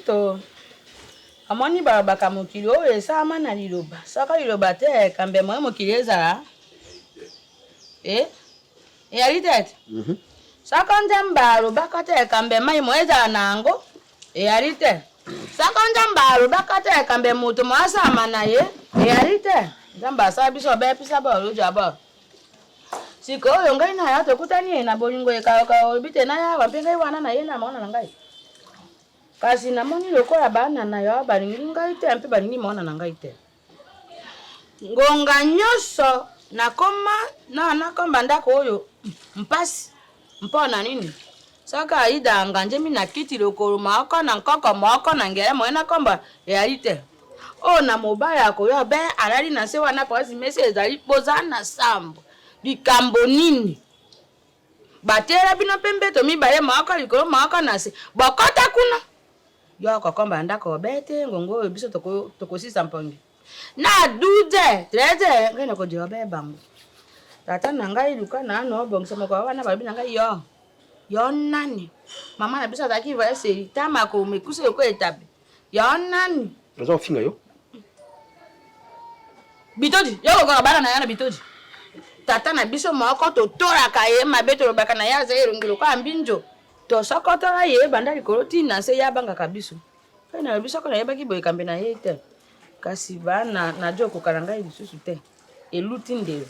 to amoni barabaka mokili oyo esama na liloba saka liloba te kambe moyo mokili ezala eyali tete saka nzamba alobaka te kambe mai mo ezala nango eyali te saka nzamba alobaka te kambe mutu mo asama na ye eyali te nzamba asala biso bepisa baoloja ba siko oyo ngai na ya tokutani na bolingo ekaka obite na ya wampe ngai wana na ye na mwana na ngai kasi namoni lokola bana na yo balingi ngai te mpe balingi mwana na ngai te ngonga nyonso nakomba ndako oyo mpasi mpona nini saka aida nganje mina kiti lokolo maoko na nkoko maoko na ngere moyena komba eyali te o na mobaya koyo be alali na se wana pasi mesi ezali poza na sambo likambo nini batera bino pembe to mibale maoko likolo maoko na se bokota kuna yo kokomba ndako bete ngongo biso tokosisa mpongi na 12 13 ngene ko diwa be bango tata na ngai luka na no bongso moko wana babi na ngai yo nani mama na biso taki va ese tama ko mekuse ko etabe yo nani nazo finga yo bitoji yo ko bana na yana bitoji tata na biso moko to tora kaye mabeto robaka na ya zero ngilo kwa mbinjo to sokotora ye banda likoloti na se ya banga kabiso kana biso ko na ye baki boy kambe na ye te kasi bana na joko karanga lisusu te eluti ndelo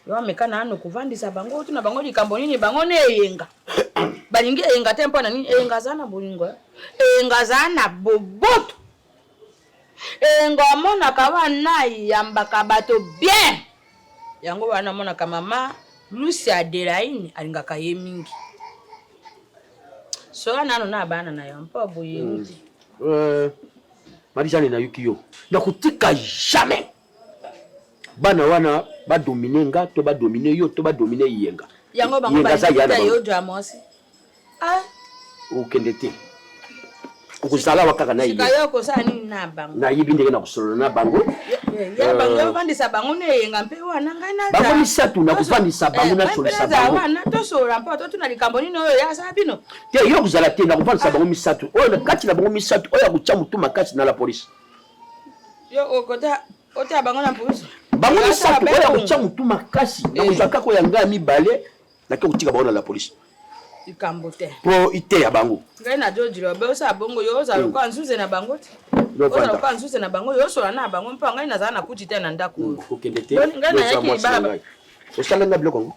yo mekana ano kuvandisa bango tuna bango likambo nini bango ne yenga balingi yenga tempo na nini yenga zana bolingo yenga zana boboto yenga mona kawa nai yambaka bato bien yango wana mona ka mama Lucy Adelaine alingaka ye mingi so nano na bana na yampa boye Marijane na yuki yo na kutika jamais bana wana ba dominer nga to ba dominer yo to ba dominer yenga yango bango ba yo dramosi ukende te ukusala wakaka na yibi sika yo ko sa nini na bango na yibi ndenge na kusolo na bango ya bango vandisa bango ne yenga mpe wana ngai na bango misatu na kuvandisa bango na solo sa bango wana to solo mpo to tuna likambo nini oyo ya sabino te yo kuzala te na kuvandisa bango misatu oyo na kati na bango misatu oyo akucha mutu makasi na la police yo okota ota bango na police bango misatu oyo akucha mutu makasi na kuzaka ko yanga mibale na ke kutika bango na la police ikambo te pro ite ya bango ngai na jojiro be osa bongo yo oza ko ansuze na bango te oza ko ansuze na bango yo so na bango mpa ngai na za na kuti te na ndako kokende te ngai na yaki baba osala na bloko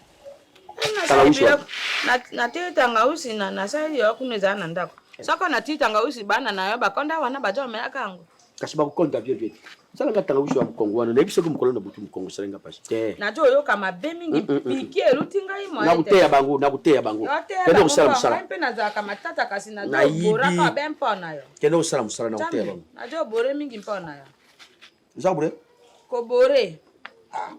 na teta ngausi na sai yo kuneza na ndako saka na tita ngausi bana na yo bakonda wana bajo melaka yango kasi bakonda bien sala ngata ngausi wa mkongo wana na biso ko mkolona butu mkongo sala nga pasi te na jo yo kama be mingi piki elutinga imo na kuteya bango kende usala musala mpe na za kama tata kasi na jo bora ka be mpona yo kende usala musala na kuteya bango na jo bore mingi mpona yo zabure ko bore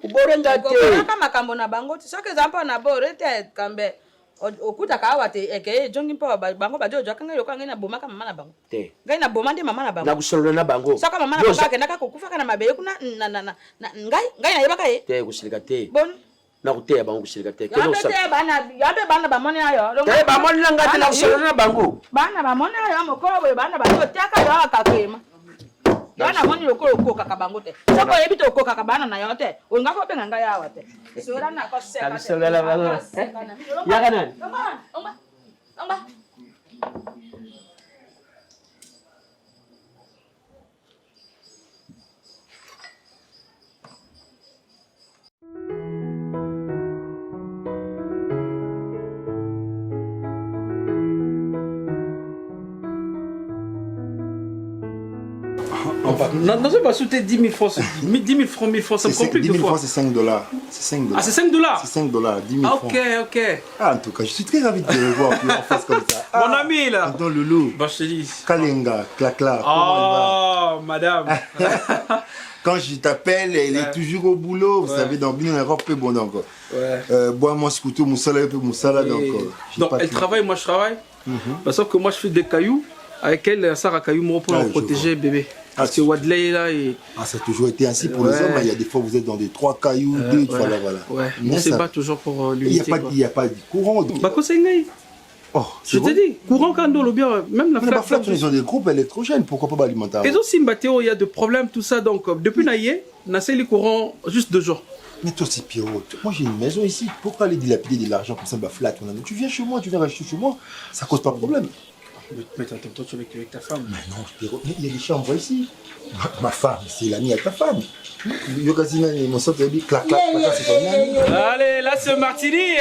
kubore ngate ko kama makambo na bango soke za mpona bore te kambe okuta ka wate eke jongi mpo bango bajo jo kanga yo kanga na boma kama mama na bango te ngai na boma ndi mama na bango na kusolo na bango saka mama na bango kenda ka kukufa kana mabe kuna ngai na yebaka ye te kusilika te bon na kuteya bango kusilika te kendo sa yabe bana bamoni ayo te bamoni ngate na kusolo na bango bana bamoni ayo mokolo boye bana bato tiaka yo akakema bana moni lokolo koka ka bango te sako yebito koka ka bana na yo te onga ko benga ngai awa te sura na ko seka te sura la bango ya kana Ongba. Non, je vais sauter 10 000 francs. 10 000 francs, 1000 francs, ça me complique. 10 000 francs, c'est 5 $. C'est 5 $. Ah, c'est 5 $? C'est 5 $, 10 000 francs. Ok. Ah, en tout cas, je suis très ravi de te revoir en face comme ça. Ah, mon ami, là. Tonton Loulou. Bah, je te dis. Kalenga, Clacla. Oh, madame. Quand je t'appelle, elle est toujours au boulot. Vous savez, dans Bino, on est peu bon encore. Bois, moi, scoutou, moussala, un peu moussala. Donc, elle travaille, moi, je travaille. Sauf que moi, je fais des cailloux. Avec elle, Sarah Caillou, pour protéger bébé. Parce que Wadley là et... Ah, ça a toujours été ainsi pour les hommes. Il y a des fois vous êtes dans des 3 cailloux, 2, voilà. Ouais. On se bat toujours pour l'unité. Il n'y a pas de courant. Bah, quoi c'est Oh, Je te dis, courant quand on bien, même la mais flat. ils ont des groupes électrogènes, pourquoi pas alimenter? Et aussi, il y a des problèmes, tout ça. Donc, depuis Naïe, on a fait les courants juste 2 jours. Mais toi aussi, Pierrot, moi j'ai une maison ici. Pourquoi aller dilapider de l'argent comme ça, flat? Tu viens chez moi, tu viens racheter chez moi, ça cause pas de problème. Mais attends, toi, tu es avec ta femme. Mais non, Pierrot, il y a des chambres ici. Ma femme, c'est l'amie à ta femme. Yo, quasiment, mon sang, tu as dit, clac, clac, clac, c'est ton ami. Allez, là, c'est Martini.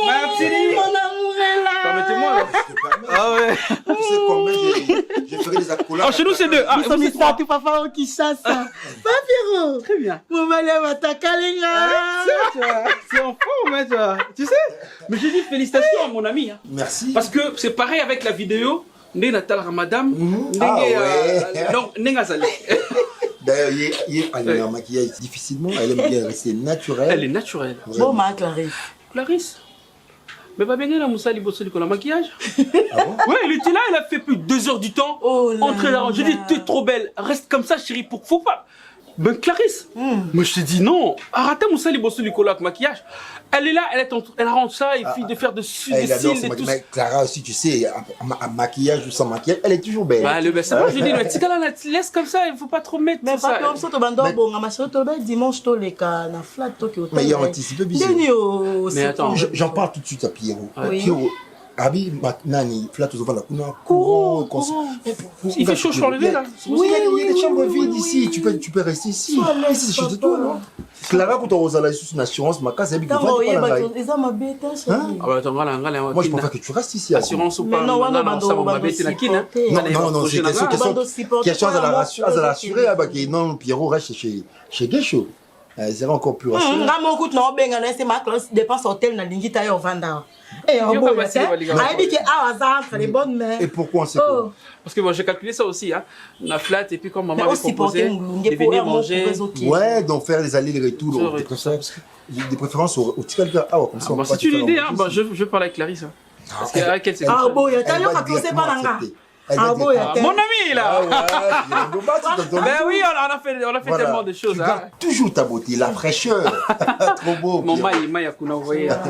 Martini. Mon amour est là. Permettez-moi, là. Ah ouais. Tu sais combien j'ai fait des accolades. Ah, chez nous, c'est 2. Ah, Nous sommes tu papa au Kinshasa. Pas Pierrot. Très bien. Mon malheur va t'accaler. C'est en forme, hein, toi. Tu sais. Mais j'ai dit félicitations à mon ami. Hein. Merci. Parce que c'est pareil avec la vidéo. Ndé Natal Ramadam. Donc, Nengazali. D'ailleurs, elle est en maquillage difficilement, elle aime bien rester naturelle. Elle est naturelle. Bon, ma Clarisse. Clarisse. Mais pas bien, la Moussa Libossoli qu'on a maquillage. Ah bon? Ouais, elle était là, elle a fait plus de 2 heures du temps. Oh là Entre là, je dis, t'es trop belle, reste comme ça, chérie, faut pas. Ben, Clarisse, moi je t'ai dit non, arrête Moussa Libossoli qu'on a avec maquillage. Elle est là, elle rentre ça, et puis de faire de Elle adore cils son et tout. maquillage. Clara aussi, tu sais, à maquillage ou sans maquillage, elle est toujours belle. Bah, le best, moi je dis, mais tika là, laisse comme ça, il faut pas trop mettre Mais tout ça. pas comme ça, tu vas bon, ma chérie, tu vas dimanche, tu les cas, na flat, tu Mais il y a anticipé bizarre. Mais attends. J'en parle tout de suite à Pierrot. Oui. Pierrot, Abi, Nani, Flat, tu vas la Courant. Il fait chaud, je peux enlever là. Oui, il y a des chambres vides ici, tu peux rester ici. Ici, c'est chez toi, non? Clara, quand on a une assurance, ma case, elle est Quand il y a ma bête, chérie. Ah bah attends, voilà, moi, je préfère que tu restes ici. Assurance ou pas, Mais non, non, non, ça va m'embêter la kin. Non, c'est question de l'assurer, non, Pierrot reste chez Guécho. C'est encore plus rassuré. Ngamo kut no benga na c'est ma classe dépense hôtel na lingi ta yo vanda. Et on boit ça. Aibi que awa entre les bonnes mères. Et pourquoi on sait pas? Parce que moi j'ai calculé ça aussi, hein. La flat et puis quand maman Mais avait proposé de venir manger. Ouais, donc faire les allers-retours. Des préférences au petit quelqu'un. Ah ouais, comme ça. Si tu l'idée, hein, je vais parler avec Clarisse. Parce qu'avec elle c'est. Ah bon, il y a tellement de choses pas nanga. Ah bon, mon ami là. Ben oui, on a fait tellement de choses. Tu gardes toujours ta beauté, la fraîcheur. Trop beau. Mon maï a qu'on a envoyé. Ah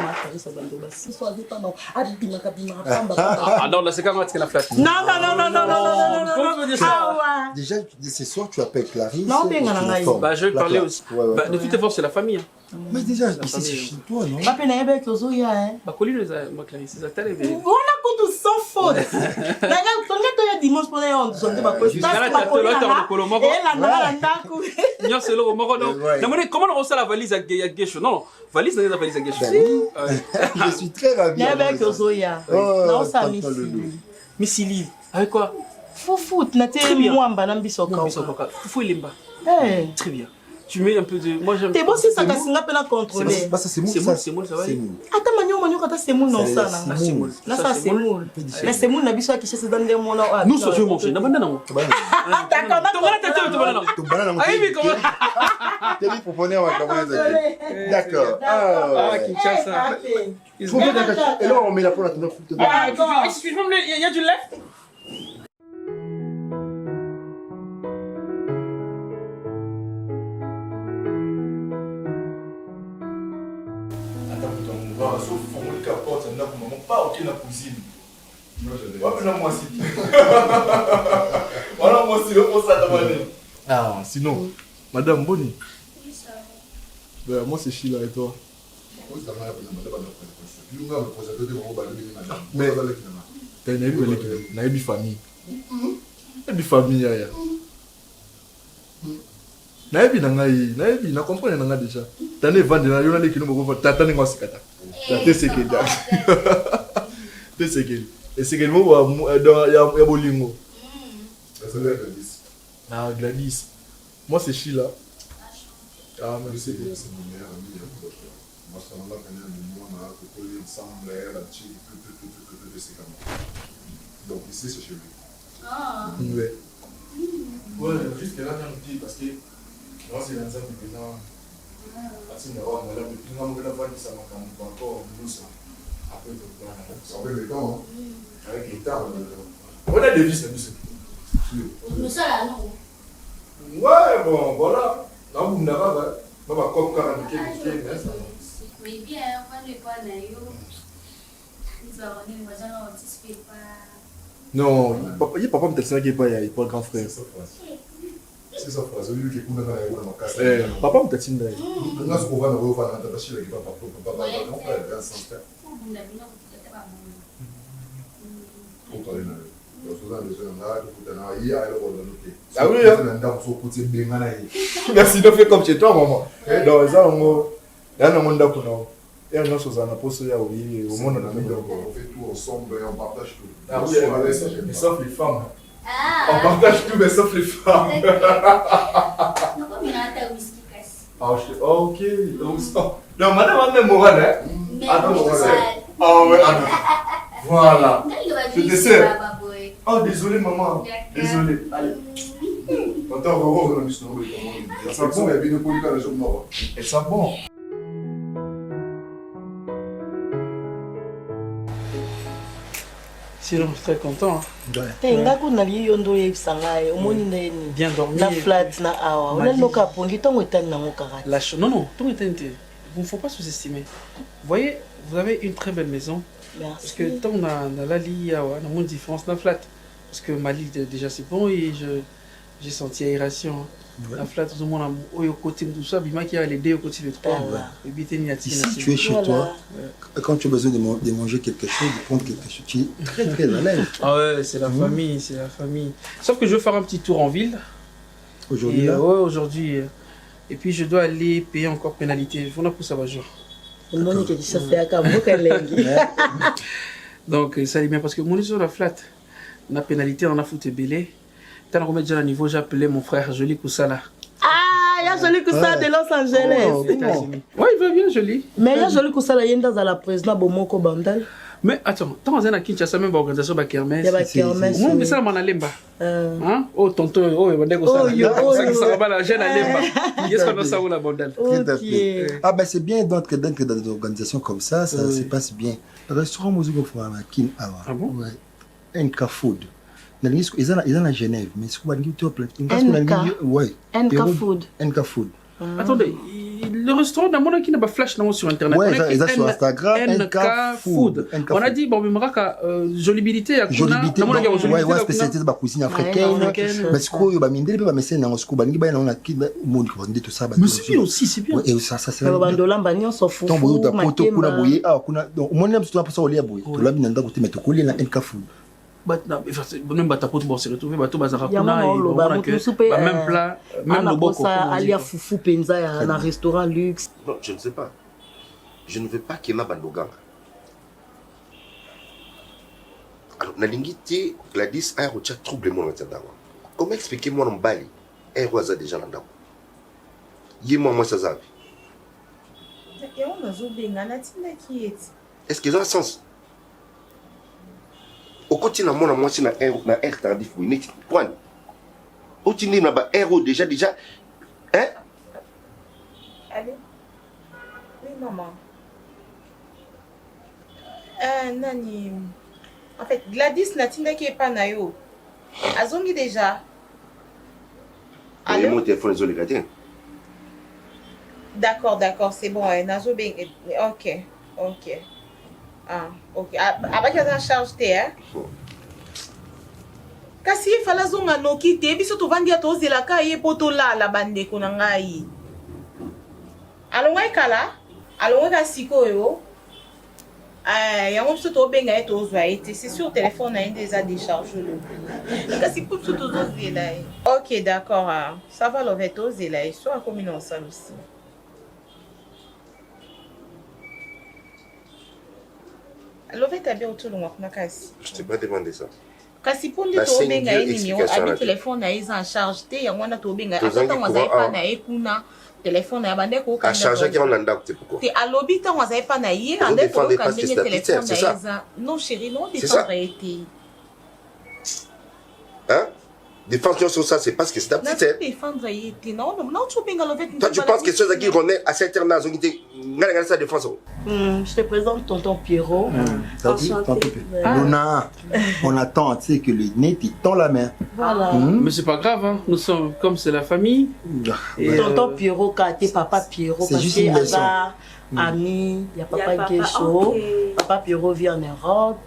non, là c'est quand même la flat. Non. Déjà, ce soir, tu appelles Clarisse. Non, bien, bah, je vais parler aussi. Bah, de toute façon, c'est la famille. Mais déjà, ici, c'est chez toi, non? Pas peine avec les oya, hein. Bah, Colline, moi, Clarisse, c'est telle. On a tout sans faute. D'ailleurs, ton gars, tu as dimanche pour les ondes. Tu as pas posté. Comment on reçoit la valise à Guécho? Non, valise, on a la valise à Guécho. Je suis très ravi. Avec les oya. Non, ça, Missili. Avec quoi? Foufou, tu n'as pas moi, madame Bissoka. Foufou, il est bas. Très bien. Tu mets un peu de. Moi j'aime. T'es bon si ça casse n'a pas contrôler. Ça c'est moule, ça va. Attends, manio quand c'est moule non ça là. Là ça c'est moule. Mais c'est moule na biso qui cherche dans des mots là. Nous je vais manger. Na banana. D'accord. Ton banana. Ton banana. Ah oui, comment? T'es dit pour prendre ma caméra. D'accord. Ah, Kinshasa. Et là on met la poêle à ton foot. Ah, excuse-moi, il y a du lait? Sauf pour moi, le capote, ça n'a pas aucune cuisine. Moi, je l'ai. Moi, c'est voilà, moi, c'est le pour ça de Ah, sinon, Madame Boni. Oui, ça va. Ben, moi, c'est Sheila et toi. Mais, t'as une famille. Une famille, ya. Naebi nangai, na comprendre nanga déjà. Tane vendre na yona lekino boko tata ni ngosikata. Tata sekeda. Tata sekeda. Et c'est quel mot ya bolingo. Ça veut Gladys. Ah Gladys. Moi c'est Sheila. Ah mais c'est mon meilleur ami. Moi ça m'a donné un moment à coller ensemble là dessus tout c'est comme. Donc ici c'est chez lui. Ah. Ouais. Ouais, juste là un petit parce que moi, c'est l'ensemble du président. Parce que on a depuis longtemps que la voix de ça m'a encore nous ça. Après le plan. Après le temps, avec les temps. On a des vis là dessus. Nous ça là non. Ouais, bon, voilà. Là, vous n'avez pas comme 40 mais ça. Oui, bien, on va ne pas naïo. Nous avons une voisin qui ne pas. Non, papa me dit qu'il n'est pas grand frère. C'est sa phrase. Lui qui est dans la casse. Papa me dit qu'il n'est Nous avons un revoir dans la chile qui va pas non frère, grand sans frère. Ah oui, merci de faire comme chez toi, maman. Dans ça, on a un monde d'accord. Et on a chose à poser au monde. On fait tout ensemble et on partage tout. Ah oui, mais sauf les femmes. On partage tout, mais sauf les femmes. Ah, ok. Non, madame, on est morale, hein? Ah, non, ah, ouais, voilà. Je te sais. Oh, désolé, maman. Désolé. Allez. Attends, on va voir dans l'histoire. Ça bon, il y a bien pour le jour mort. Et ça bon. Sinon, je suis très content. Ngaku na liyo ndo yebisanga omoni ndeni Bien dormi. na flat na awa ona loka pongi tongo etani na ngokara Non, non, tout est inté. Il ne faut pas sous-estimer. Vous voyez, vous avez une très belle maison. merci Parce que tant on a la lie, on a une différence dans la flat. Parce que ma lie déjà c'est bon et j'ai senti aération. La flat, tout le monde a au côté de tout ça, il m'a qui a les deux au côté de trois. Ici, tu es chez toi. Quand tu as besoin de manger quelque chose, de prendre quelque chose, tu es très très à l'aise. Ah ouais, c'est la famille, c'est la famille. Sauf que je veux faire un petit tour en ville. Aujourd'hui, Et, là, ouais, aujourd'hui. Et puis je dois aller payer encore pénalité. On a pour ça va jour. omoni ke ça fait aka mboka lengi Donc ça est bien parce que mon sur la flat, la pénalité on a foutu belé. T'as remettre déjà à niveau, j'ai appelé mon frère Joli Koussala. ah ya joli kusala de Los Angeles Ouais, il va bien Joli. mais ya joli kusala yenda za la président bomoko bandal Mais attends, tant on a Kinshasa même organisation ba kermesse. ya ba kermesse Moi mais ça mon alemba. Hein? Oh tonton, oh il va dire ça. Ça ça va la jeune alemba. Qu'est-ce qu'on a ça ou la bandale? ok ah ben c'est bien donc que dans des organisations comme ça se passe bien. Restaurant Mozuko Fouama, Kin Awa. Ah bon? Ouais. NK Food. Ils sont à Genève, mais c'est quoi NK Food. NK Food. Attendez, le restaurant dans mon qui n'a pas flash sur internet. Ouais, ils sont sur Instagram. NK Food. On a dit bon mais maraka jolibilité à Jolibilité. Ouais, ouais, spécialité de la cuisine africaine. Mais ce qu'on va miner, va mettre dans ce qu'on va dire, on a qui monde qui va dire tout ça. Mais c'est bien aussi, c'est bien. Et ça c'est. bandola banyo so fufu Donc vous avez poto kuna boye, ah kuna donc mon aime surtout pour ça boye. Tu l'as bien dans côté mais tu coller la NK Food. Même batapote bon se retrouver bateau bazara ya kuna mama oloba mutu supe même plat même le loboko alia fufu penza ya na restaurant luxe. Non, je ne sais pas. Je ne veux pas qu'il y ait ma bandoganga. Alors, Nalingiti, Gladys, a un trouble mon intendant. Comment expliquer moi en Bali? Un roi déjà dans le moi ça zavi. Est-ce qu'ils ont un sens? Au quotidien, moi, c'est un air tardif. Oui, mais point. Au tini, on a un héros déjà. Hein? Allô? Oui, maman. Nani. En fait, Gladys Natinda qui est pas nayo. Azongi déjà. Allô? Mon téléphone est zolé. D'accord, c'est bon. Nazo bien. Ok. Ah, ok. Avec la charge, hein? Kasi il fallait zonga no kite biso to vandi ato zela ka ye poto la bande ko na ngai. Alonga kala, alonga siko yo. Ya mo biso to benga eto zwa ete, c'est sur téléphone na déjà déchargé le. Kasi pour biso to zela. OK, d'accord. Ça va le veto zela, soit comme une ensemble aussi. Love ta bien autour de moi na kasi. Je t'ai pas demandé ça. Kasi pour ndi to benga numéro abi téléphone na is en charge te ya ngwana to benga atata ngwaza pa na ekuna téléphone ya bande ko ka charger qui on landa te pourquoi te alobi ta ngwaza pa na ye ande ko ka benga téléphone na isa non chérie non défendre été hein Défense sur ça, c'est parce que c'est ta petite sœur. Toi, tu penses que ceux qui connaissent à cette heure-là, ils ont sa défense. Je te présente tonton Pierrot. Ça dit, Luna, on attend que le nez te tend la main. Voilà. Mais c'est pas grave, hein. Nous sommes comme c'est la famille. Et tonton Pierrot, quand t'es papa Pierrot, c'est parce juste une qu'il leçon. y a ami, il y a papa Guécho. Papa Pierrot vit en Europe.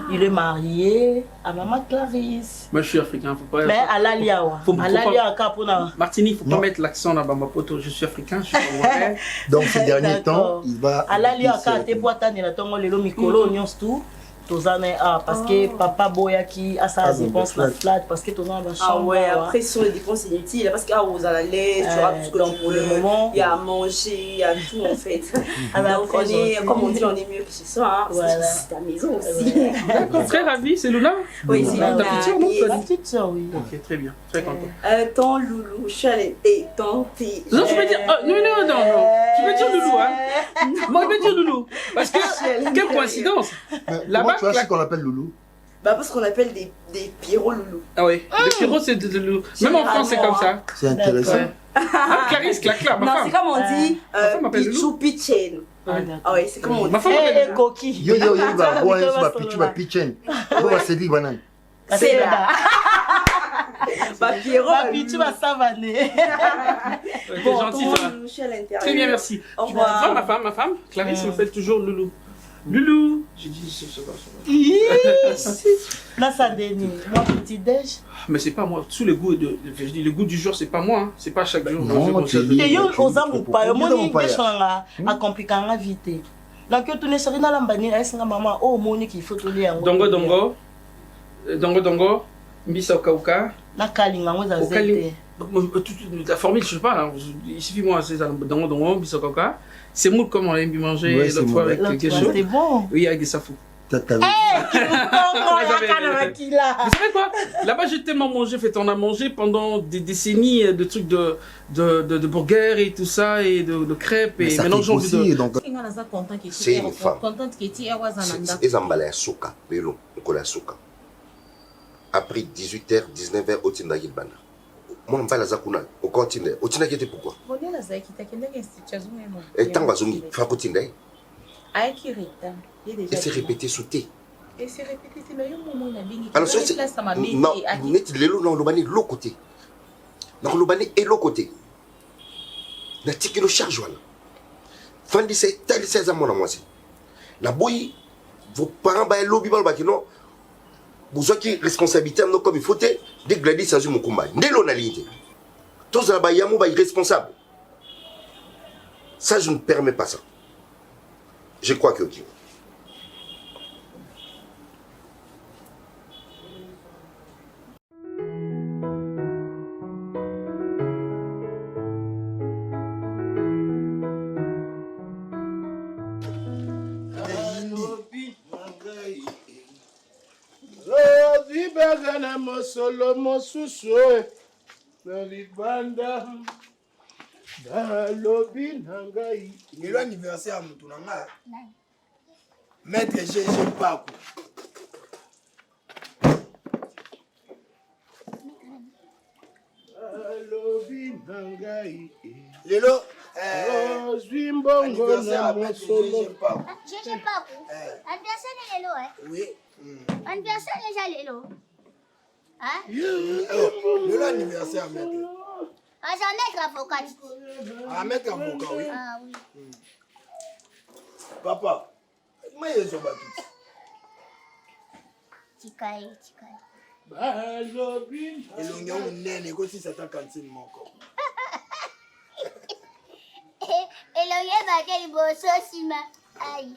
Il est marié à maman Clarisse. Moi, je suis africain, faut pas. Mais à l'Aliawa. À l'Aliawa, Capona. Martini, il faut pas mettre l'accent là-bas, ma pote. Je suis africain, je suis congolais. Donc, ces derniers temps, il va. À l'Aliawa, quand t'es boitane, il a ton le micolo, on tout. Parce que papa Boyaki a sa dépense la flat parce que ton va changer. Ah ouais, après ce sont les dépenses inutiles parce qu'à vous allez l'aise, tu auras tout ce que donc tu pour veux. le moment, Il y a à manger, il y a tout en fait. Alors, donc on est, comme on dit, on est mieux que ce soir. Voilà. C'est ta maison aussi. D'accord, très ravi, c'est Luna. Oui, c'est ta Luna. petite soeur, non? La petite soeur, oui. Ok, très bien, très content. Ton loulou, je suis allée et ton petit. Non, tu peux dire. Non. Tu peux dire Loulou, hein. Moi, je peux dire Loulou. Parce que, quelle coïncidence. Là-bas, tu vois ce qu'on appelle Loulou? Bah, parce qu'on appelle des Pierrot loulou. Ah oui, le Pierrot, c'est de Loulou. Même en France, c'est comme ça. C'est intéressant. Ah, Clarisse, Clacla, ma non, femme. c'est comme on dit Pichou Pichen. Ah oui, c'est comme on dit. Ma femme Et coquille. Yo, il va voir, il va pitcher, va pitcher. Il va se dire, banane. C'est là. Bah, Pierrot. Tu vas savaner. C'est gentil, toi. Très bien, merci. Au Tu vois revoir. ma femme, Clarisse m'appelle toujours Loulou. Loulou. J'ai dit, ça va. Là, ça dénie. Moi, petit déj. Mais c'est pas moi. Sous le goût je dis, le goût du jour, c'est pas moi. Hein. C'est pas chaque jour. Non, manger comme ça. Et yo, aux amours, pas. Moi, je a compliqué la vite. Donc, tu ne sais rien dans la bannière. Est-ce que maman, oh, Monique, il faut tourner en Dongo. Mbisa Okauka. Na kalinga, moi, ça La formule, je sais pas. Hein. Il suffit, moi, c'est Dongo, Mbisa Okauka. C'est moule comme on a bien mangé l'autre fois avec quelque chose. C'est bon. Oui, avec des safous. Vous savez quoi? Là-bas, j'ai tellement mangé, on a mangé pendant des décennies de trucs de burgers et tout ça, et de crêpes. Et maintenant, j'ai envie de. C'est une femme. Ils emballent à Souka, Pélo, on a Souka. Après 18h, 19h, au Tindagil Bana. Moi, je ne sais pas au continent. Au Tindagil, c'était pourquoi? Et tant que Zungi, faut que Tindagil. Et c'est répété sous thé. Et c'est répété, mais il y a un moment où il y a alors, non, net lelo na lobani l'autre côté. Na lobani et l'autre côté. Na tikilo charge wala. Fin de cette telle 16 ans moi c'est. La boy vos parents ba lobby ba bakino. Vous avez responsabilité non comme il faut te dès Gladys a eu mon combat. Ndelo na ligne. Tous là ba yamu ba irresponsable. Ça je ne permets pas ça. Je crois que OK. Bagana mosolo mosusu na libanda da lobi nangai ni l'anniversaire mutu nanga maître GG Paku lobi nangai lelo ozwi mbongo na mosolo GG Paku anniversaire lelo oui anniversaire déjà lelo. Hein? Le l'anniversaire, maître. Ah, c'est un maître avocat. Ah, maître avocat, oui. Ah, oui. Papa, comment ils sont battus? Tikaï. Et l'on a un nez, aussi, c'est un cantine, mon corps. Et l'on a battu le bosso, si ma. Aïe.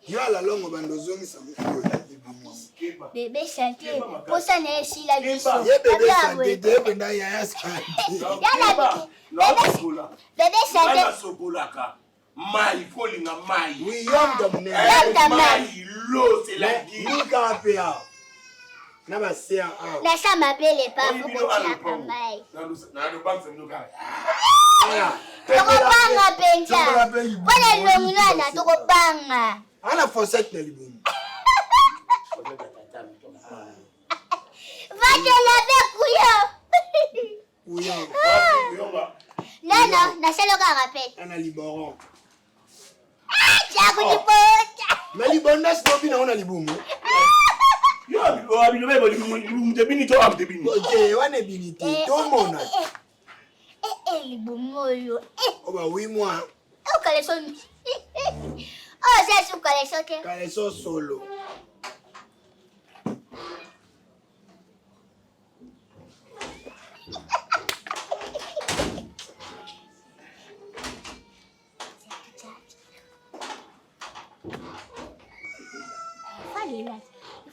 Yo la longue bandozongi ça bébé chanté pour ça n'est si la vie so bébé chanté de benda ya chanté bébé chanté sokolaka mai kolinga mai oui yom da mai l'eau c'est la vie ni kapea na ba sia na ça m'appelle pas pour continuer à mai na le banque c'est nous ka tokopanga penja wana lomuna na tokopanga ana fosette na libumu Non, nasaloka rappel. Ana liboron. Tiago libota. Mais libonda c'est pas on a libumu. Yo, abilobe libumu debini to am debini. OK, wana bilité. To mona. Libumu yo. Oh bah oui moi. O kaleson. Oh, c'est sous kaleson ke. Kaleson solo.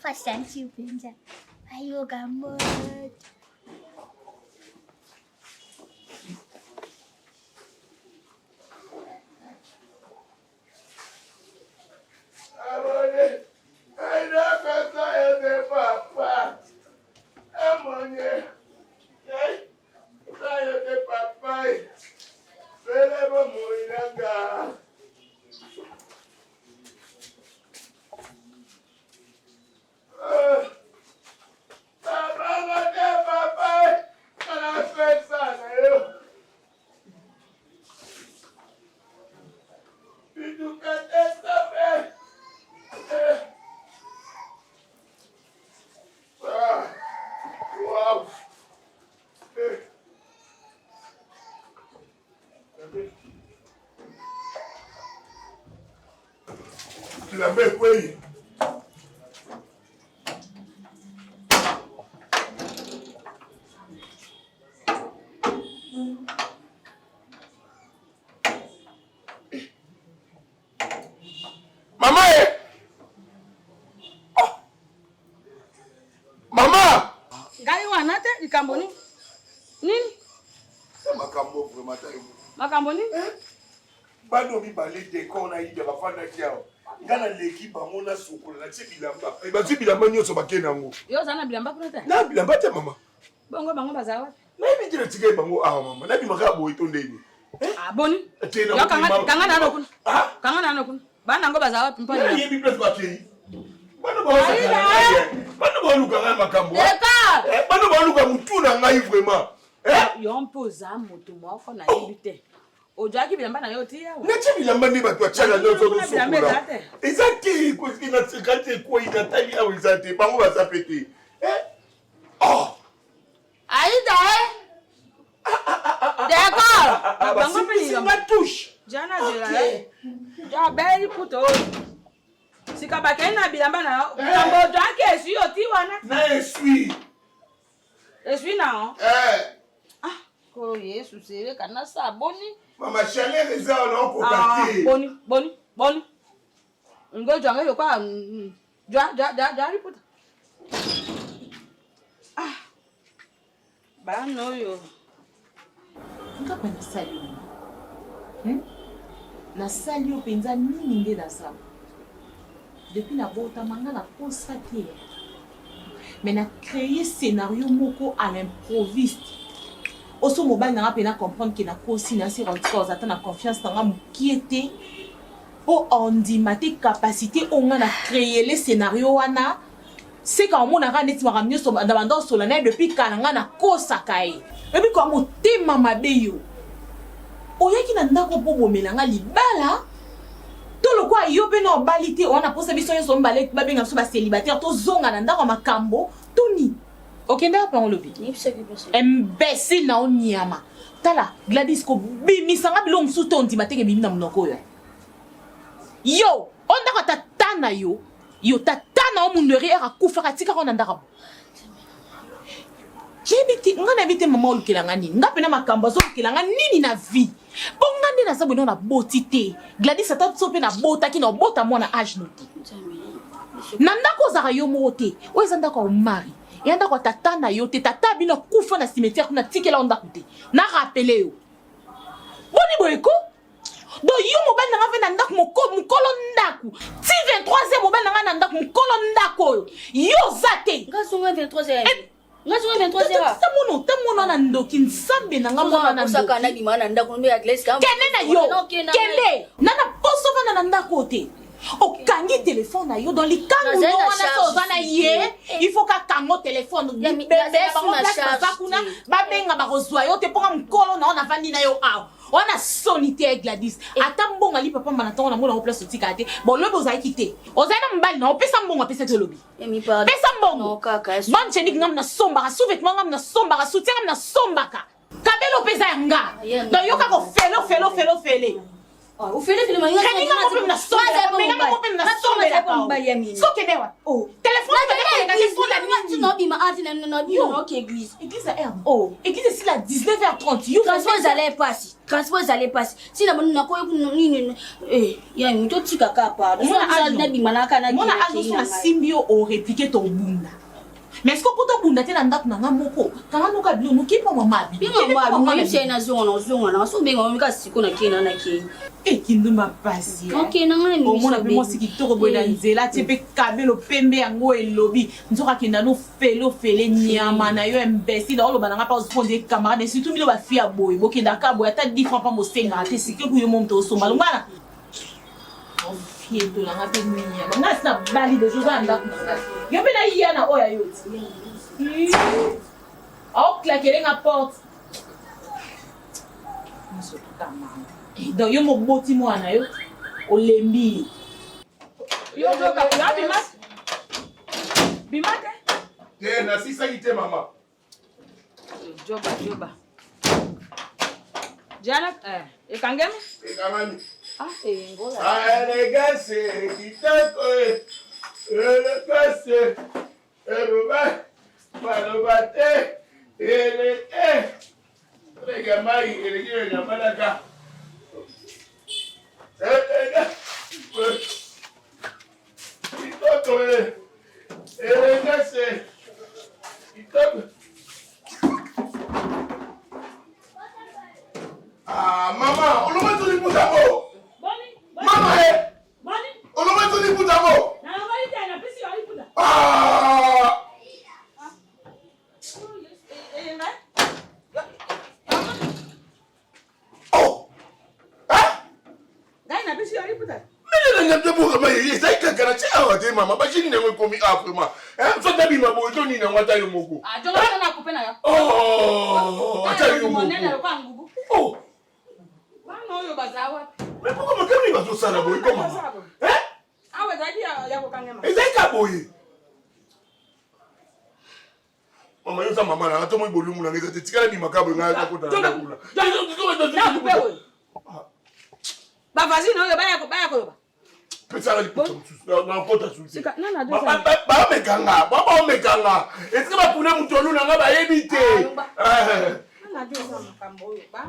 Faz sentir pensa. Ai, o gamot. Tu l'as fait quoi? Maman! Oh! Maman! Gali wana te likambo nini? Nini? C'est makambo vraiment tayo. Makambo nini? Bado mibale te ko na ide bafanda kiao. Ngana leki bango na sokola na ti bilamba. E ba ti bilamba nyonso bakena ngo. Yo zana bilamba kuna te? Na bilamba te mama. Bongo bango baza wapi? Na bi tira tige bango mama. Na bi maka boy to ndeni. Ah boni. Yo kanga na no kuna. Kanga na no kuna. Bana ngo baza wapi mpani? Na yebi place bakei. Bana ba wasa. Bana ba luka nga makambo. Eka. Bana ba luka mutu na ngai vraiment. Yo mpoza moto moko na yebi te. Ojaki bilamba na yo ti yawa. Na ti bilamba ni bato achala nyonso ko sokola. Ezaki ko ina tsikate ko ina tali awo ezate bango baza pete. Oh. Aïda d'accord. Bango pe ni ma touche. Jana jela. Ja beli puto. Sika bakena bilamba na yo. Kambo jaki esu yo ti wana. Na esui. Esui na. Koro Yesu sere kana saboni. Mama chaleur eza on ko kati. Boni. Ngo janga yo kwa ja riputa. Bano yo. Ngapa na sali. Na sali yo penza nini nde na sa. Depuis na bota manga na posa te. Mais na créer scénario moko à l'improviste. Oso mobile n'a pas comprendre que na kosi na si rentre aux attend confiance dans mu kiete pour on dit maté capacité on a créer les scénarios wana c'est quand on a ramené ma ramener sur dans solennel depuis kananga na kosa kai et puis quand mo tema mabeyo oyaki na ndako po bomelanga libala to lo kwa yo pe no balité on a posé biso so mbale babenga so ba célibataire to zonga na ndako makambo toni. Ok, d'accord, on lobby. Imbécile na onyama. Tala, Gladys ko bimi sanga bilong suto on dimate ke bimi na mnoko yo. Yo, on daka tatana yo. Yo tatana o mundere era kufa katika ko ndaka. Jebiti ngana bite mama olukilanga nini? Ngapena makambo zo olukilanga nini na vie? Bonga ndi na sabona na botité. Gladys ata sope na bota ki na bota mwana âge noti. Nandako zaka yo mote. O ezanda ko mari. Yanda kwa tata na yo te tata bino kufa na cimetière kuna tikela onda kute na rappeler yo boni boyeko do yo mobile na ngave na ndaku mukolo ndaku ti 23e mobile na ngana na ndaku mukolo ndako yo zate ngasunga 23e ngasunga 23e tamono na ndoki nsambe na ngamo na saka na bimana ndaku mbe at least kende na yo kende nana poso vana na ndako te au kangi téléphone na yo dans les cas où on a ça il faut qu'à kango téléphone bébé ba on place ba kuna ba benga ba reçoit yo te ponga mkolo na on a vandi na yo a on a sonité avec Gladys ata mbonga li papa manatonga na mona place otika te bon le bozai kité ozana mbali na opesa mbonga pesa te lobi pesa mbonga ban chenik ngam na somba souvet ngam na somba soutien ngam na sombaka kabelo pesa yanga donc yo ka ko fele o fele fele manga kani ngam ko na somba menga ko na somba ko mba yami so ke dewa oh téléphone na téléphone na tu no bi ma ati na no bi no ke église à herbe oh église si la 19h30 yo transport allait passer si la mona ko ni ya mi to tika ka pa na bi manaka na mona azo na simbio o répliquer ton bunda mais est-ce que pour ton bunda te na ndako na ngamoko kana nuka bilo nuki po mama bi mama c'est na zonga na so benga mika siko na kina na ke ekinduma pasi ok na ngana mi mona bi mo sikitoko boyna nzela tepe kabelo pembe yango elobi nzoka kenda no fele nyama na yo imbécile oloba na ngapa osponde camarade surtout milo ba fia boy bokenda ka boy ata 10 francs pa mo senga te sikyo ku yo monto osomba lungana fiendo la ngapa nyama nga sina bali de joza ndako yo pe na yana oya yoti au claquer nga porte so tamama donc yo mo boti mwana yo olembi yo doka ya bimate te na sisa ite mama joba jana ekangemi ngola elegance kitako elegance eruba balobate rega mai elegire na malaka Ah, mama, on va tout les bouts d'abord. Maman, on va tout les bouts d'abord. Ah! Oh! Hein? Mais le de pour mais ça que garantie à dire maman, pas j'ai ni n'ai commis après moi. Hein, faut d'abord ma boy to ni na wata yo moko. Ah, donc on a coupé na. Oh! Ata yo moko. Oh! Mais pourquoi me kami ba to sala boy comme maman? Hein? Ah ouais, dadi ya ko kangema. Et ça ka boy. Mama yo sa mama na to mo bolu mu na ngeza te tikala ni makabo nga ka kota na kula. Ba vas-y non, ba ya ko. Pesa la liputa na kota susi. Ba mekanga, ba mekanga. Est-ce que ba puna mutolu na nga ba yebite? Na dio sa makambo yo ba.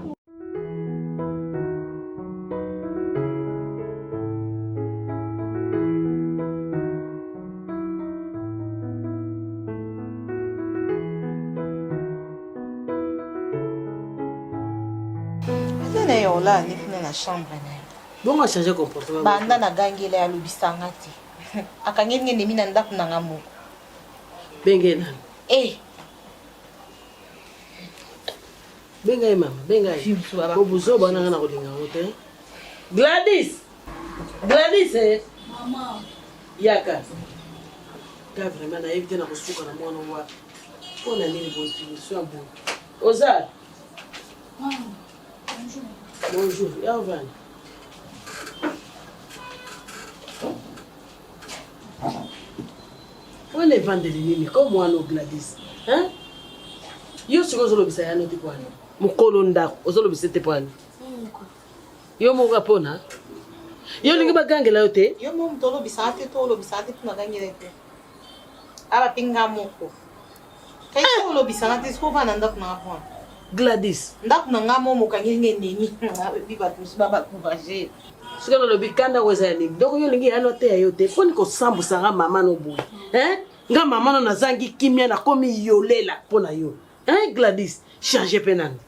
Là, on est dans la chambre. Bon, on a changé de comportement. Banda na gangela ya lubisanga te. Akangenge nemi na ndaku na ngamo. Bengena. Benga mama, benga. Obuzo bana na kolinga ngote. Gladys. Gladys Maman. Yaka. Ka vraiment na éviter na kosuka na mwana wa. Pona nini bonne soit bon. Ozal. Bonjour. Bonjour, Yavan. Où est le vent de l'ennemi comme moi, no Gladys? Hein? Yo, si vous avez dit ça, vous avez dit Mukolo ndako, vous avez dit ça. Yo, mon rapona. Yo, vous avez dit ça. Yo, mon tolo bisate, tolo bisate, pour na gangela te. Aba pinga moko. Kai tolo bisate, sko va na ndako na rapona. Gladys. Ndako na ngamo mokangenge neni. Biba tous baba courage. Sika no bikanda weza ni. Donc yo lingi anote ya yote. Poni ko sambu sanga mama no boy. Hein? Nga mama no nazangi kimia na komi yolela pona yo. Hein Gladys, changer penane.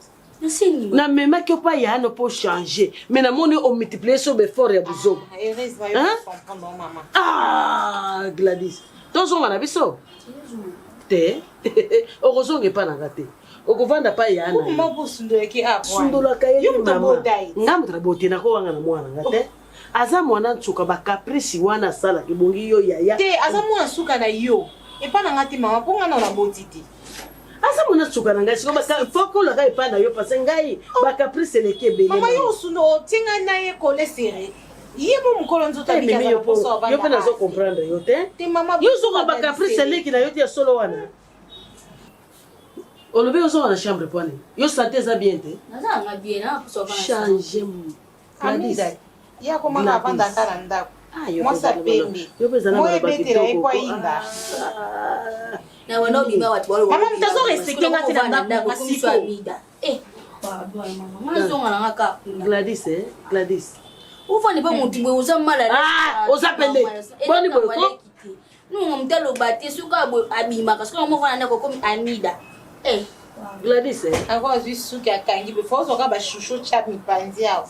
Na mema que pas ya no pour changer. Mais na moni o multiplier so be fort ya buzo. Heureuse va yo comprendre maman. Ah Gladys. Tozo ngana biso. Te. Orozonge pa na ngate. Okovanda pa yana. Kuma bo sundola ki apwa. Sundola ka yeye mama. Ngamu trabote na ko wanga na mwana ngate. aza mwana nsuka bacaprice wana asalaka ebongi yo yaya te aza mwana suka na yo epa na nga te mama mpo nga na olaboti te aza mwana nsuka na ngai siko fokolaka epa na yo parce ngai bacaprice eleki ebele mama yo osuno otie ngai na ye kole sere ye mo mokolo nzoto yo mpe nazo comprendre yo te yo ozoka bacaprice eleki na yo te ya solo wana olobi ozoka na chambre po ane yo sante eza bien te change ye akomaka avandaka na ndako mwasi apembe mo ebetela ye po ayinga mama moto azorespecte nga te na ndako nga siko Gladys ufani pa mutu boye oza malade oza pele boni boye ko nunga mutu aloba te soki abimaka soki omofana ndako komi amida Gladys encore azwi suki akangi be fo ozoka bashushu chat mipanzi awo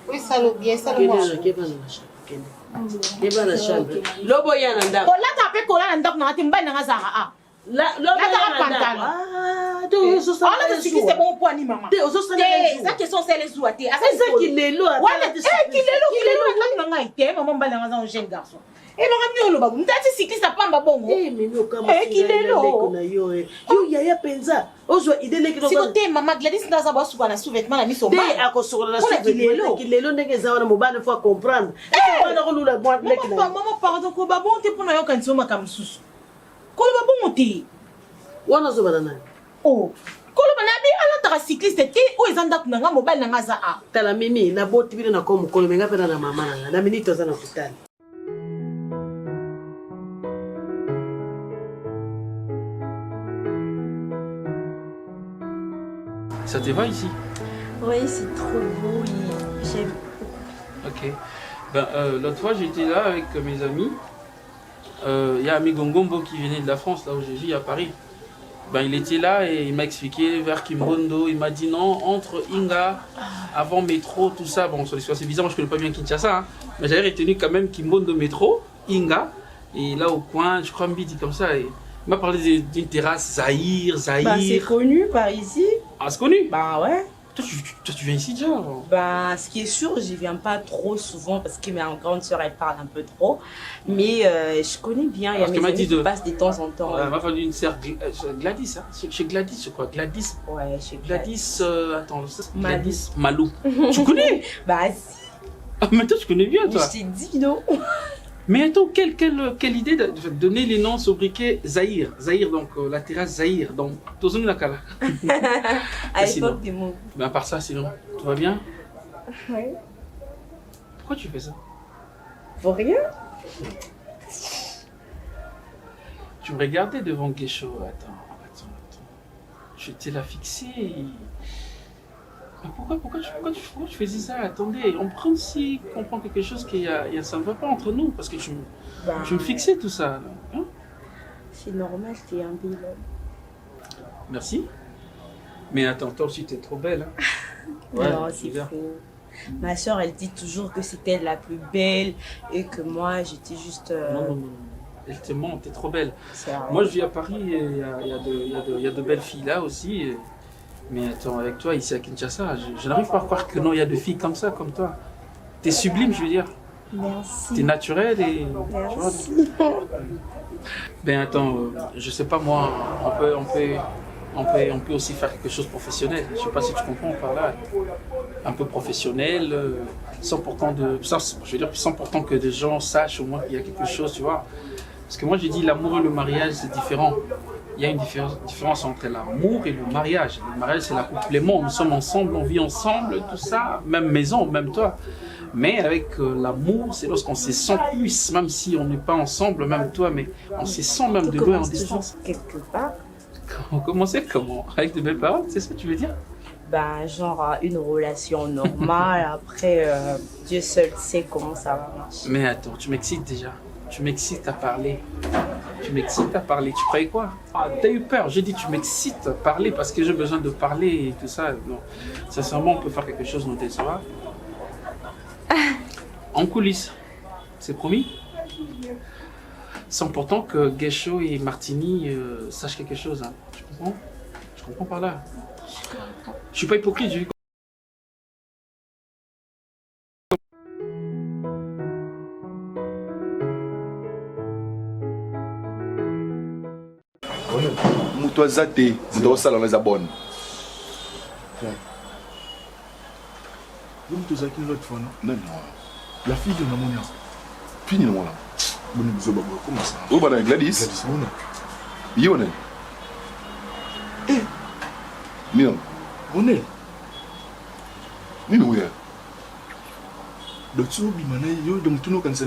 osalo bien keba na chambre lobo ya na ndako kolata mpe kola na ndako nanga te mobali nanga azaka a lataka pantalo olata sikise bongo po ani mama eza question sele zuwa te kilelo na ngai te mama mobali nanga aza un jeune garçon elonga mini oloba bo mutati sikisa pamba bongo kilelo yo yaya penza ozwa ide siko te mama Gladys ndaza basuka na sous-vêtement na miso te akosokola na sous-vêtement kilelo ndenge eza wana mobali fo comprendre mama pardon ko babon te mpona yokanisi yo makambo mosusu koloba bongo te wana ozobana nani koloba nabi alataka cycliste te oyo eza ndako na nga mobali na nga aza a tala mimi naboti bino na ko mokolo menga mpena na mama na nga na minute oza na hôpital Ça te va ici? Oui, c'est trop beau, j'aime. Ok. Ben, l'autre fois, j'étais là avec mes amis. Il y a Ami Gongombo qui venait de la France, là où je vis, à Paris. Ben, il était là et il m'a expliqué vers Kimbondo. Il m'a dit non, entre Inga, avant métro, tout ça. Bon, c'est bizarre, moi je connais pas bien Kinshasa, hein, mais j'avais retenu quand même Kimbondo métro, Inga. Et là au coin, je crois Mbidi comme ça. Et il m'a parlé d'une terrasse Zahir. Bah, c'est connu par ici. Ah, c'est connu? Bah ouais. Toi, tu viens ici déjà? Bah, ce qui est sûr, j'y viens pas trop souvent parce que ma grande soeur, elle parle un peu trop. Mais je connais bien, il y a mes amis qui passent de temps en temps. Elle m'a fallu une sœur Gladys, hein? Chez Gladys, je crois. Gladys. Ouais, chez Gladys. Attends, Gladys Malou. Tu connais? Bah, si. Ah, mais toi, tu connais bien, toi. Je t'ai dit, non? Mais attends, quelle idée de donner les noms sobriquets Zahir. Zahir, donc la terrasse Zahir. Donc, Tozoni Nakala. À l'époque des mots. Mais à part ça, sinon, tout va bien? Oui. Pourquoi tu fais ça? Pour rien. Tu me regardais devant Guécho. Attends. J'étais là fixé. Mais pourquoi tu faisais ça? Attendez, on prend si comprend quelque chose ça ne va pas entre nous parce que tu me fixais tout ça. Hein? C'est normal, t'es un bel homme. Merci. Mais attends, toi aussi t'es trop belle. Hein? Ouais, non, c'est faux. Ma soeur, elle dit toujours que c'est elle la plus belle et que moi, j'étais juste... Non. Elle te ment, t'es trop belle. Moi, je vis à Paris et il y a de belles filles là aussi. Mais attends, avec toi, ici à Kinshasa, je n'arrive pas à croire que non, il y a de filles comme ça, comme toi. T'es sublime, je veux dire. Merci. T'es naturelle et... Merci. Tu vois, ben attends, je sais pas moi, on peut aussi faire quelque chose de professionnel. Je sais pas si tu comprends par là. Un peu professionnel, sans pourtant que des gens sachent au moins qu'il y a quelque chose, tu vois. Parce que moi, j'ai dit l'amour et le mariage, c'est différent. Il y a une différence entre l'amour et le mariage. Le mariage, c'est l'accouplement. Nous sommes ensemble, on vit ensemble, tout ça, même maison, même toi. Mais avec l'amour, c'est lorsqu'on se sent plus, même si on n'est pas ensemble, même toi, mais on se sent même de loin en distance. Quelque part. Comment c'est? Comment? Avec de belles paroles, c'est ça que tu veux dire? Ben, genre une relation normale. Après, Dieu seul sait comment ça va marcher. Mais attends, tu m'excites déjà. Tu m'excites à parler. Tu croyais quoi? Ah, t'as eu peur. J'ai dit tu m'excites à parler parce que j'ai besoin de parler et tout ça. Non. Sincèrement, on peut faire quelque chose dans tes soirs. En coulisses. C'est promis? Sans pourtant que Guécho et Martini sachent quelque chose. Hein. Tu comprends? Je comprends par là. Je suis pas hypocrite. Moto azate, moto osala na za bonne. Vous me avez l'autre fois, non? Non. La fille de Namonia. Fini non là. Bon, nous avons comment ça? Oh, bah, Gladys. Yone. Eh. Mino. On est. Mino, oui. Donc, tu as yo donc tu nous connaissons.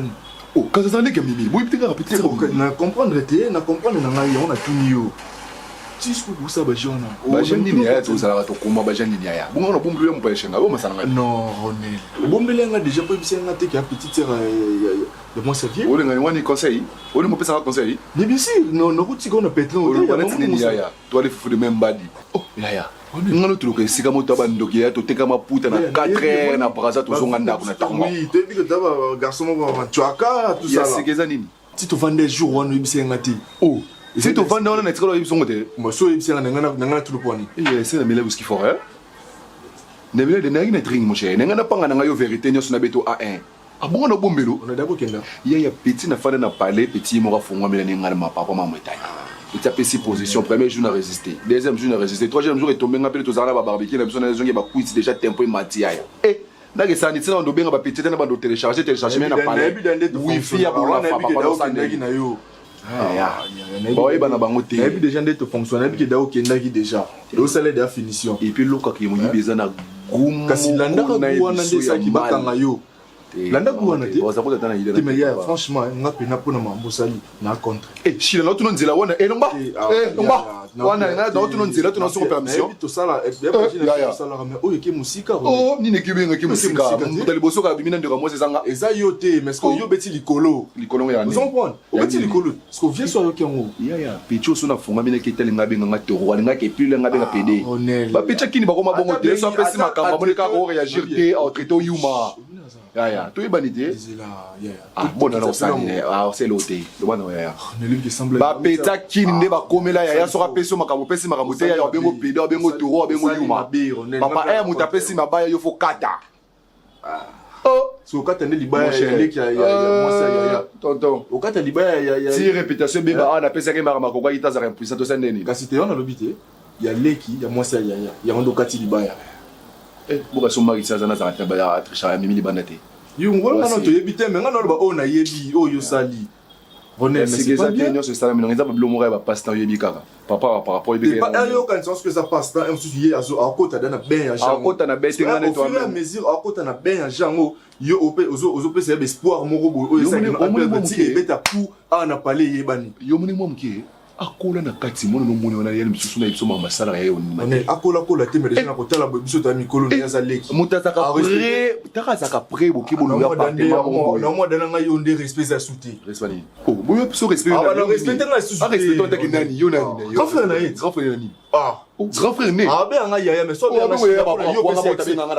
Oh, quand ça n'est que Mimi, vous pouvez répéter ça. Na comprendre na comprendre na ngai on a tout yo. Tu sais que ça ba jona. Ba jani ni ya to sala to kuma ba jani ni ya. Bunga na bombele mo pa shenga, o masana ngai. Non, Ronel. Bombele nga déjà pas bisa nga te ki a petite sœur de moi servir. O le ngani wani conseil. O le mo pesa conseil. Mais bien sûr, non route qu'on a pété. O le ngani ni ya. Toi les fous de même badi. Oh, ya. Ngalo tulo ke sika moto abandoki ya to teka maputa na 4h na braza to zonga ndako na tango. Oui, tu dis que t'as garçon mo tu aka tout ça. Ya sekeza nini? Si tu vendais jour on bisa nga te. Oh. Si tu vends dans un extrait, il y a des moi, so il y a un tout le point. Et c'est la mêlée ce qu'il faut. Ne mêlée de n'importe drink, mon cher. N'importe pas nga vérité, nous sommes beto A1. Ah bon, on a bon mélo. On a d'abord qu'elle a. Il y a petit na fada na parler, petit mora fonga mais n'enga ma papa ma metaille. Il a pris ses positions. Premier jour n'a résisté, deuxième jour n'a résisté, troisième jour est tombé ngapele to zara ba barbecue, la besoin na zongi ba quiz déjà tempo et matia. Eh na ke sani tsena ndo benga ba petit na ba do télécharger mais na parler. Wifi ya bola papa na sanegi na yo. Bon, il y a des gens qui fonctionnent, qui ont déjà. Et au salaire de la finition. Et puis, le cas qui est besoin de goût. Kasi landa kuwana de ça qui bat en ayo. Landa kuwana de. Mais franchement, on a pena pour nous embosali na contre. Eh, si là tu nous dis là, on est nomba. Eh, nomba. On a là tu nous dis là tu nous sommes permission. Tout ça là, ça là mais oh yeke musika. Oh, ni ne kibenga ki musika. Mutali boso ka bimina ndeka mo sezanga. Eza yote, mais ce que yo beti likolo. Likolo ya. Vous comprenez? O beti likolo. Ce que vient so yo kengo. Ya, pecho so na funga mina ketele ngabe nga toro, nga ke pile ngabe nga pede. Ba pecha kini ba ko mabongo te so pesi makamba mo ka ko réagir te au traité yuma. Ya, tu es banité. Ah, bon, non, ça, c'est l'hôtel. Le bon, ya. Ba peta kini ne ba komela ya so peso makambo pesi makambo te ya bengo pede, bengo toro, bengo yuma. Papa e muta pesi mabaya yo fo kata. Oh, so kata ne libaya ya ki ya moi ça ya tonton. O kata libaya ya si réputation beba ana pesa ke mara makoko ita za impuissant to sendeni. Kasi te on a lobité. Ya leki ya moi ça ya ndo kati libaya. Eh, boka so mari ça na za taba ya trisha ya mimi libandate. Yo ngolo na to yebite me ngana ba o na yebi o yo sali. Ronel, c'est ça que nous se stade mais on a le mora ba passe dans yebi kaka. Papa par rapport yebi. Pas un yo quand sens que ça passe dans un souci à côté dans ben ya jango. À côté na ben ngana toi. Au fur et à mesure à côté na ben ya jango yo ozo pese espoir moko bo yo ça qui beta pour ana parler yebani. Yo moni mo mki akola na kati mono no moni wana yeli misusu na biso ma sala ya yo ni. Mais akola te mais déjà na kotala biso ta mikolo na za leki. Mutata ka pré, taka ka pré boki bolo ya partement mo. Na mo dana nga yo nde respect za souté. Respect ni. Oh, bo yo so respect. Ah, respect na souté. Ah, respect ton taki nani yo nani. Grand frère na grand frère nani. Ah, grand frère né. Ah ben nga yaya mais so ben nga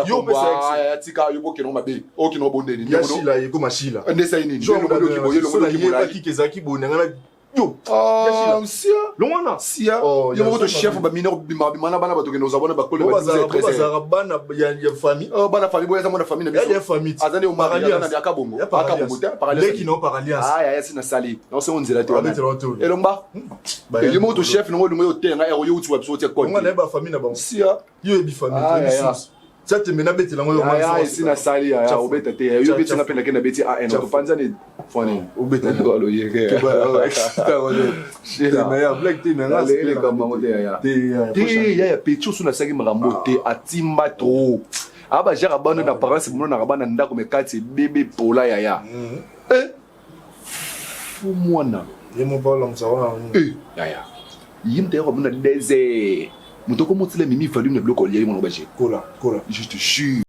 yo pesa tika yo boki no mabe. O ki no bonde ni. Ya shila yeko mashila. Ndesa ni. Jo mo boki boyo lo boki bola. Ki kezaki bonde nga yo. Ah, sia. Longwana. Sia. Yo mo to chef ba minor bimana bana bato ke nos abona ba kole ba za bana ya famille. Oh bana famille boya za mona famille na biso. Ya famille. Azani o mariage na akabongo. Akabongo te parallèle. Leki no parallèle. Ah ya sina sali. Non c'est on nzela te. Elomba. Yo mo to chef no lo yo te nga ero yo utu wa biso te ko. Ngwana ba famille na ba. Sia. Yo e bi famille. Ça te mena beti lango yo manzo. Ah sina sali ya obeta te. Yo beti na pena kena beti A1 to panza ni fone. Obeta ko lo yeke. Shit mais ya black te nga le kama ngote ya. Te ya pecho suna saki makambo te atimba trop. Aba jara bano na parents mono na bana ndako mekati bébé pola ya. Eh. Fu mwana. Yemo bala msawa. Eh. Ya. Yimte ko mona désert. Mutoko motile mimi fallu ne bloco lié mon objet. Cola. Je te jure.